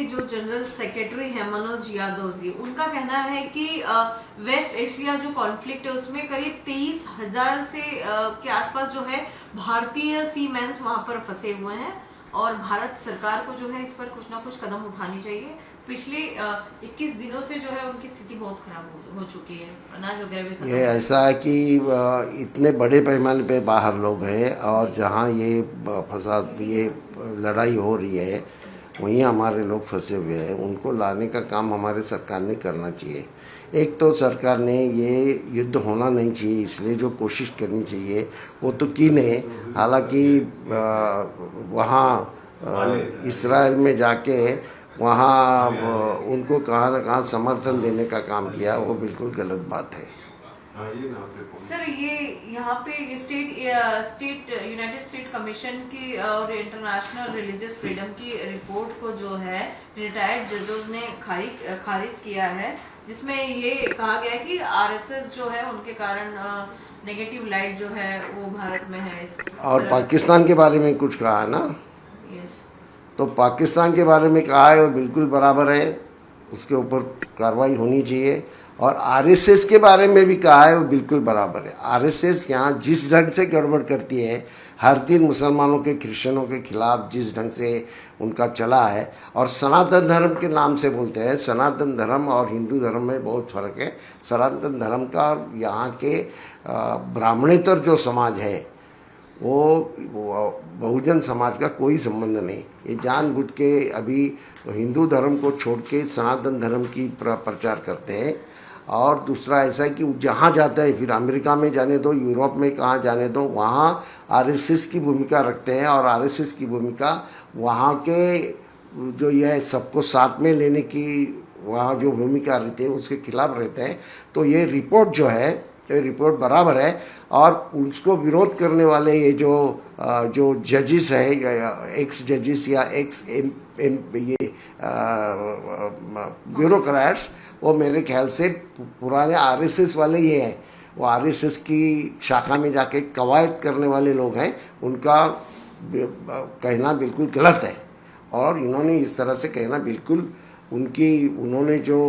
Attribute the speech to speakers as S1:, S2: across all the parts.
S1: जो general secretary है मनोज यादव जी, उनका कहना है कि वेस्ट एशिया जो कॉन्फ्लिक्ट है उसमें करीब 23,000 से के आसपास जो है भारतीय सीमैन्स वहां पर फंसे हुए हैं और भारत सरकार को जो है इस पर कुछ ना कुछ कदम उठानी चाहिए। पिछले 21 दिनों से जो है उनकी स्थिति बहुत खराब हो चुकी है, अनाज वगैरह भी खत्म।
S2: ये ऐसा है कि इतने बड़े पैमाने पे बाहर लोग हैं और जहाँ ये फसाद, ये लड़ाई हो रही है, वहीं हमारे लोग फंसे हुए हैं। उनको लाने का काम हमारे सरकार ने करना चाहिए। एक तो सरकार ने ये युद्ध होना नहीं चाहिए, इसलिए जो कोशिश करनी चाहिए वो तो की नहीं। हालांकि वहाँ इसराइल में जाके वहाँ उनको कहाँ न कहाँ समर्थन देने का काम किया, वो बिल्कुल गलत बात है।
S1: सर ये यहाँ पे स्टेट यूनाइटेड स्टेट कमीशन की और इंटरनेशनल रिलीजियस फ्रीडम की रिपोर्ट को जो है रिटायर्ड जजेस ने खारिज किया है, जिसमें ये कहा गया है कि आरएसएस जो है उनके कारण नेगेटिव लाइट जो है वो भारत में है।
S2: और पाकिस्तान के बारे में कुछ कहा है ना?
S1: यस।
S2: तो पाकिस्तान के बारे में कहा है वो बिल्कुल बराबर है, उसके ऊपर कार्रवाई होनी चाहिए। और आरएसएस के बारे में भी कहा है वो बिल्कुल बराबर है। आरएसएस यहाँ जिस ढंग से गड़बड़ करती है, हर दिन मुसलमानों के, क्रिश्चियनों के खिलाफ जिस ढंग से उनका चला है, और सनातन धर्म के नाम से बोलते हैं। सनातन धर्म और हिंदू धर्म में बहुत फ़र्क है। सनातन धर्म का और यहाँ के ब्राह्मणेतर जो समाज है वो बहुजन समाज का कोई संबंध नहीं। ये जानबूझ के अभी हिंदू धर्म को छोड़ के सनातन धर्म की प्रचार करते हैं। और दूसरा ऐसा है कि जहाँ जाता है, फिर अमेरिका में जाने दो, यूरोप में कहाँ जाने दो, वहाँ आरएसएस की भूमिका रखते हैं। और आरएसएस की भूमिका वहाँ के जो यह सबको साथ में लेने की वहाँ जो भूमिका रहती है उसके खिलाफ रहते हैं। तो ये रिपोर्ट जो है, ये रिपोर्ट बराबर है। और उसको विरोध करने वाले ये जो जजेस हैं, एक्स जजेस या एक्स ये ब्यूरोक्रेट्स, वो मेरे ख्याल से पुराने आरएसएस वाले ये हैं। वो आरएसएस की शाखा में जाके कवायद करने वाले लोग हैं। उनका कहना बिल्कुल गलत है और इन्होंने इस तरह से कहना बिल्कुल, उन्होंने जो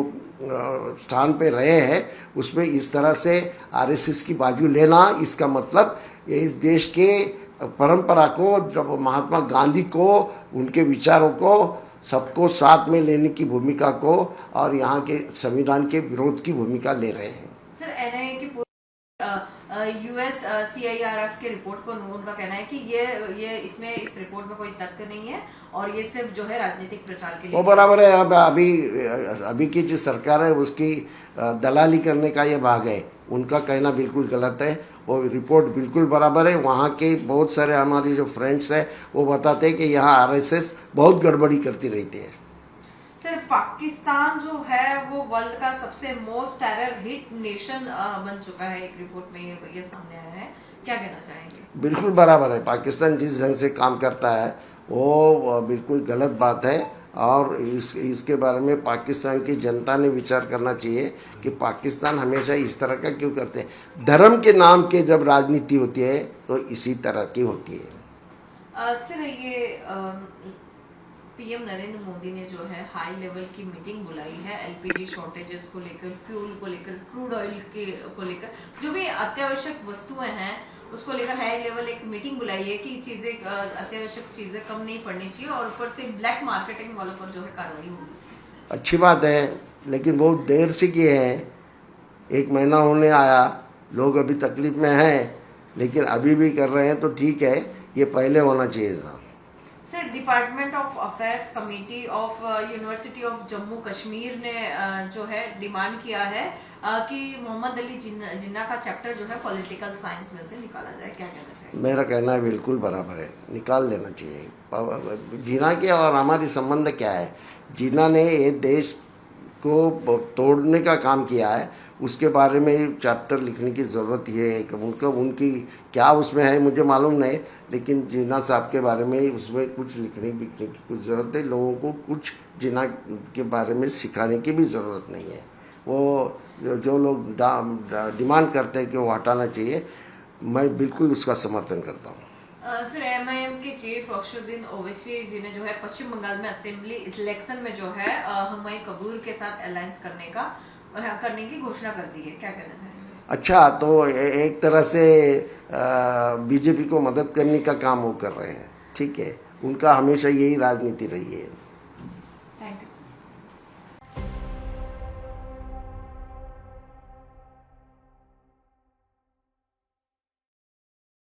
S2: स्थान पे रहे हैं उसमें इस तरह से आरएसएस की बाजू लेना, इसका मतलब ये इस देश के परंपरा को, जब महात्मा गांधी को, उनके विचारों को, सबको साथ में लेने की भूमिका को और यहाँ के संविधान के विरोध की भूमिका ले रहे हैं।
S1: सर एनआईए की यूएस सीआईआरएफ की रिपोर्ट पर उनका कहना है कि ये इसमें इस रिपोर्ट में कोई तथ्य नहीं है और ये सिर्फ जो है राजनीतिक प्रचार के लिए।
S2: वो बराबर है। अब अभी की जो सरकार है उसकी दलाली करने का ये भाग है। उनका कहना बिल्कुल गलत है। वो रिपोर्ट बिल्कुल बराबर है। वहाँ के बहुत सारे हमारे जो फ्रेंड्स हैं वो बताते हैं कि यहाँ आरएसएस बहुत गड़बड़ी करती रहती है।
S1: सर पाकिस्तान जो है वो वर्ल्ड का सबसे मोस्ट टेरर हिट नेशन बन चुका है, एक रिपोर्ट में ये सामने आया है, क्या कहना चाहेंगे?
S2: बिल्कुल बराबर है। पाकिस्तान जिस ढंग से काम करता है वो बिल्कुल गलत बात है। और इसके बारे में पाकिस्तान की जनता ने विचार करना चाहिए कि पाकिस्तान हमेशा इस तरह का क्यों करते हैं। धर्म के नाम के जब राजनीति होती है तो इसी तरह की होती है।
S1: सर ये पीएम नरेंद्र मोदी ने जो है हाई लेवल की मीटिंग बुलाई है एलपीजी शॉर्टेजेस को लेकर, फ्यूल को लेकर, क्रूड ऑयल को लेकर, जो भी अत्यावश्यक वस्तुएं हैं उसको लेकर हाई लेवल एक मीटिंग बुलाई है कि चीजें, अत्यावश्यक चीजें कम नहीं पड़नी चाहिए और ऊपर से ब्लैक मार्केटिंग वालों पर जो है कार्रवाई होगी।
S2: अच्छी बात है, लेकिन बहुत देर से किए हैं। 1 महीना होने आया, लोग अभी तकलीफ में हैं, लेकिन अभी भी कर रहे हैं तो ठीक है। ये पहले होना चाहिए था।
S1: Sir department of affairs committee of university of Jammu Kashmir ने जो है डिमांड किया है कि मोहम्मद अली जिन्ना का चैप्टर जो है पॉलिटिकल साइंस में से निकाला जाए, क्या कहना चाहिए?
S2: मेरा कहना है बिल्कुल बराबर है, निकाल लेना चाहिए। जिन्ना के और हमारी संबंध क्या है? जिन्ना ने ये देश को तोड़ने का काम किया है, उसके बारे में चैप्टर लिखने की ज़रूरत ये है कि उनकी क्या उसमें है मुझे मालूम नहीं, लेकिन जिन्ना साहब के बारे में उसमें कुछ लिखने की कुछ ज़रूरत है। लोगों को कुछ जिन्ना के बारे में सिखाने की भी ज़रूरत नहीं है। वो जो लोग डिमांड करते हैं कि वो हटाना चाहिए, मैं बिल्कुल उसका समर्थन करता हूँ।
S1: सर एमआईएम के चीफ अशरुद्दीन ओवैसी जी ने जो है पश्चिम बंगाल में असेंबली इलेक्शन में जो है हुमायूं कबीर के साथ अलायंस करने की घोषणा कर दी है, क्या कहना चाहेंगे?
S2: अच्छा, तो एक तरह से बीजेपी को मदद करने का काम वो कर रहे हैं, ठीक है, उनका हमेशा यही राजनीति रही है।